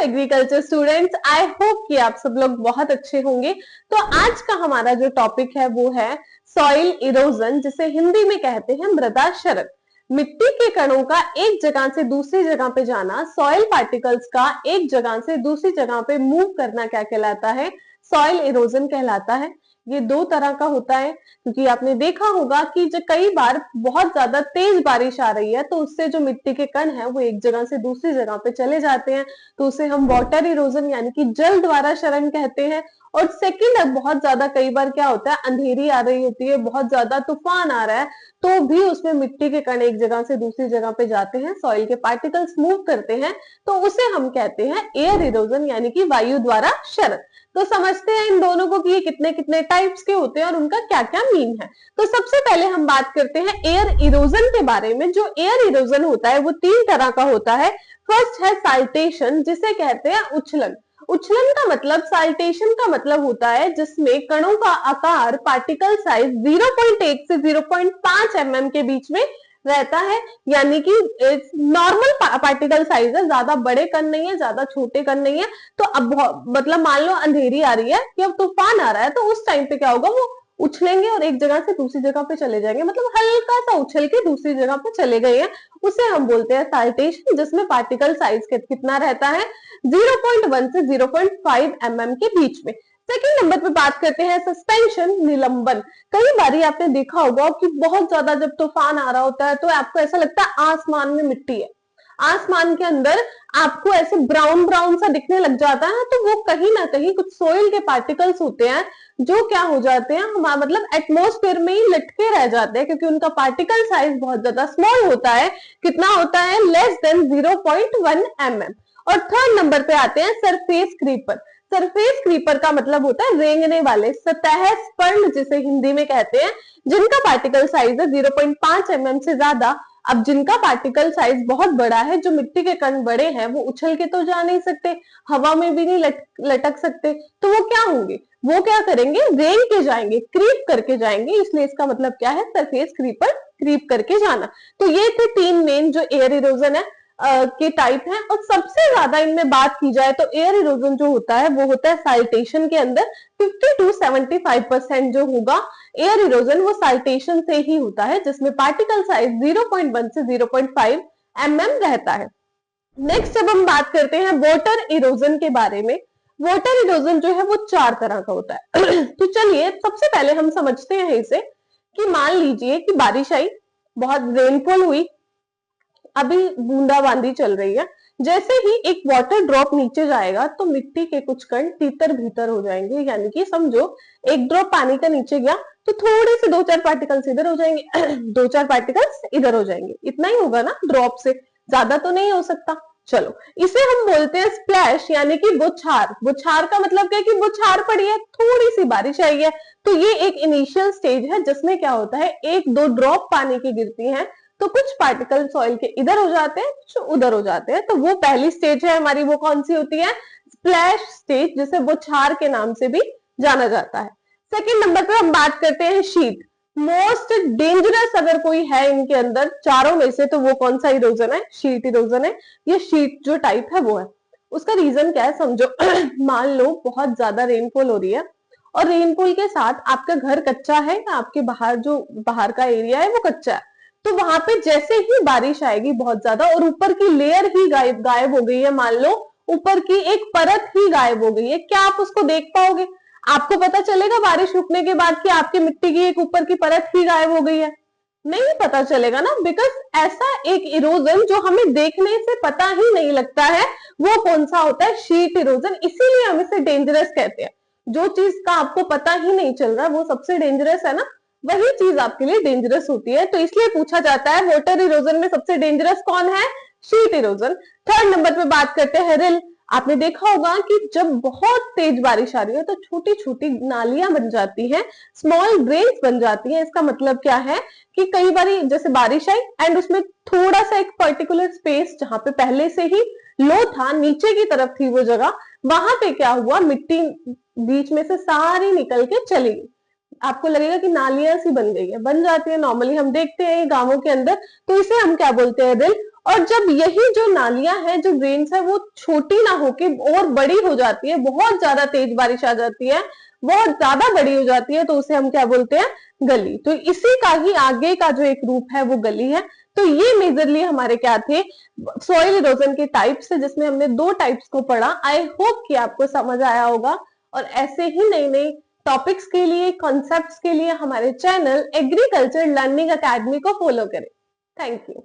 Agriculture students, I hope कि आप सब लोग बहुत अच्छे होंगे। तो आज का हमारा जो टॉपिक है वो है सॉइल इरोजन, जिसे हिंदी में कहते हैं मृदा क्षरण। मिट्टी के कणों का एक जगह से दूसरी जगह पे जाना, सॉइल पार्टिकल्स का एक जगह से दूसरी जगह पे मूव करना क्या कहलाता है? सॉइल इरोजन कहलाता है। ये दो तरह का होता है, क्योंकि आपने देखा होगा कि जो कई बार बहुत ज्यादा तेज बारिश आ रही है तो उससे जो मिट्टी के कण है वो एक जगह से दूसरी जगह पे चले जाते हैं, तो उसे हम वाटर इरोजन यानी कि जल द्वारा क्षरण कहते हैं। और सेकंड, बहुत ज्यादा कई बार क्या होता है, अंधेरी आ रही होती है, बहुत ज्यादा तूफान आ रहा है, तो भी उसमें मिट्टी के कण एक जगह से दूसरी जगह पे जाते हैं, सॉइल के पार्टिकल्स मूव करते हैं, तो उसे हम कहते हैं एयर इरोजन यानी कि वायु द्वारा क्षरण। तो समझते हैं इन दोनों को कि ये कितने कितने टाइप्स के होते हैं और उनका क्या क्या मीन है। तो सबसे पहले हम बात करते हैं एयर इरोजन के बारे में। जो एयर इरोजन होता है वो तीन तरह का होता है। फर्स्ट है साल्टेशन, जिसे कहते हैं उछलन। उछलन का मतलब, साल्टेशन का मतलब होता है जिसमें कणों का आकार, पार्टिकल साइज 0.1 से 0.5 mm के बीच में रहता है, यानी कि नॉर्मल पार्टिकल साइज है, ज्यादा बड़े कण नहीं है, ज्यादा छोटे कण नहीं है। तो अब मतलब मान लो अंधेरी आ रही है या तूफान आ रहा है, तो उस टाइम पे क्या होगा, वो उछलेंगे और एक जगह से दूसरी जगह पे चले जाएंगे, मतलब हल्का सा उछल के दूसरी जगह पे चले गए हैं, उसे हम बोलते हैं साल्टेशन, जिसमें पार्टिकल साइज कितना रहता है, 0.1 से 0.5 mm के बीच में। सेकंड नंबर पे बात करते हैं सस्पेंशन, निलंबन। कई बार आपने देखा होगा कि बहुत ज्यादा जब तूफान आ रहा होता है तो आपको ऐसा लगता है आसमान में मिट्टी है, आसमान के अंदर आपको ऐसे ब्राउन ब्राउन सा दिखने लग जाता है, तो वो कहीं ना कहीं कुछ सोइल के पार्टिकल्स होते हैं जो क्या हो जाते हैं, हमारा मतलब एटमॉस्फेयर में ही लटके रह जाते हैं, क्योंकि उनका पार्टिकल साइज बहुत ज्यादा स्मॉल होता है। कितना होता है? Less than 0.1 mm। और थर्ड नंबर पे आते हैं सरफेस क्रीपर। सरफेस क्रीपर का मतलब होता है रेंगने वाले, सतह स्पर्श जिसे हिंदी में कहते हैं, जिनका पार्टिकल साइज है 0.5 mm से ज्यादा। अब जिनका पार्टिकल साइज बहुत बड़ा है, जो मिट्टी के कण बड़े हैं, वो उछल के तो जा नहीं सकते, हवा में भी नहीं लटक सकते, तो वो क्या होंगे, वो क्या करेंगे, रेंग के जाएंगे, क्रीप करके जाएंगे, इसलिए इसका मतलब क्या है, सरफेस क्रीपर, क्रीप करके जाना। तो ये थे तीन मेन जो एयर इरोजन है के टाइप हैं। और सबसे ज्यादा इनमें बात की जाए तो एयर इरोजन जो होता है वो होता है साल्टेशन के अंदर। 50 to 75% जो होगा एयर इरोजन वो साल्टेशन से ही होता है, जिसमें पार्टिकल साइज 0.1 से 0.5 mm रहता है। नेक्स्ट जब हम बात करते हैं वाटर इरोजन के बारे में, वाटर इरोजन जो है वो चार तरह का होता है। तो चलिए सबसे पहले हम समझते हैं इसे, कि मान लीजिए कि बारिश आई, बहुत रेनफॉल हुई, अभी बूंदाबांदी चल रही है, जैसे ही एक वाटर ड्रॉप नीचे जाएगा तो मिट्टी के कुछ कण तीतर भीतर हो जाएंगे, यानी कि समझो एक ड्रॉप पानी का नीचे गया तो थोड़े से दो चार पार्टिकल्स इधर हो जाएंगे, दो चार पार्टिकल्स इधर हो जाएंगे, इतना ही होगा ना ड्रॉप से, ज्यादा तो नहीं हो सकता। चलो, इसे हम बोलते हैं स्प्लैश, यानी कि बौछार। बौछार का मतलब क्या है कि बौछार पड़ी है, थोड़ी सी बारिश आई है, तो ये एक इनिशियल स्टेज है जिसमें क्या होता है, एक दो ड्रॉप पानी की गिरती हैं तो कुछ पार्टिकल सॉइल के इधर हो जाते हैं, कुछ उधर हो जाते हैं, तो वो पहली स्टेज है हमारी, वो कौन सी होती है, स्प्लैश स्टेज, जिसे बौछार के नाम से भी जाना जाता है। सेकंड नंबर पे हम बात करते हैं शीट। मोस्ट डेंजरस अगर कोई है इनके अंदर चारों में से, तो वो कौन सा इरोजन है, शीट इरोजन है। ये शीट जो टाइप है वो है। उसका रीजन क्या है समझो, मान लो बहुत ज्यादा रेनफॉल हो रही है और रेनफॉल के साथ आपका घर कच्चा है, या आपके बाहर जो बाहर का एरिया है वो कच्चा है, तो वहां पे जैसे ही बारिश आएगी बहुत ज्यादा और ऊपर की लेयर ही गायब हो गई है, मान लो ऊपर की एक परत ही गायब हो गई है, क्या आप उसको देख पाओगे? आपको पता चलेगा बारिश रुकने के बाद कि आपकी मिट्टी की एक ऊपर की परत ही गायब हो गई है? नहीं पता चलेगा ना, बिकॉज ऐसा एक इरोजन जो हमें देखने से पता ही नहीं लगता है, वो कौन सा होता है, शीट इरोजन। इसीलिए हम इसे डेंजरस कहते हैं। जो चीज का आपको पता ही नहीं चल रहा वो सबसे डेंजरस है ना, वही चीज आपके लिए डेंजरस होती है, तो इसलिए पूछा जाता है वाटर इरोजन में सबसे डेंजरस कौन है, शीट इरोजन। थर्ड नंबर पे बात करते हैं रिल। आपने देखा होगा कि जब बहुत तेज बारिश आ रही है तो छोटी छोटी नालियां बन जाती हैं, स्मॉल ड्रेन्स बन जाती हैं। इसका मतलब क्या है कि कई बार जैसे बारिश आई एंड उसमें थोड़ा सा एक पर्टिकुलर स्पेस जहां पे पहले से ही लो था, नीचे की तरफ थी वो जगह, वहां पे क्या हुआ, मिट्टी बीच में से सारी निकल के चली गई। आपको लगेगा कि नालियां सी बन गई है, बन जाती है, नॉर्मली हम देखते हैं गांवों के अंदर, तो इसे हम क्या बोलते हैं, रिल। और जब यही जो नालियां हैं, जो ड्रेन्स है, वो छोटी ना होके और बड़ी हो जाती है, बहुत ज्यादा तेज बारिश आ जाती है, बहुत ज्यादा बड़ी हो जाती है, तो उसे हम क्या बोलते हैं? गली। तो इसी का ही आगे का जो एक रूप है वो गली है। तो ये मेजरली हमारे क्या थे? सॉइल इरोजन के टाइप्स है, जिसमें हमने 2 टाइप्स को पढ़ा। आई होप कि आपको समझ आया होगा। और ऐसे ही नई नई टॉपिक्स के लिए, कॉन्सेप्ट्स के लिए हमारे चैनल एग्रीकल्चर लर्निंग अकेडमी को फॉलो करें। Thank you.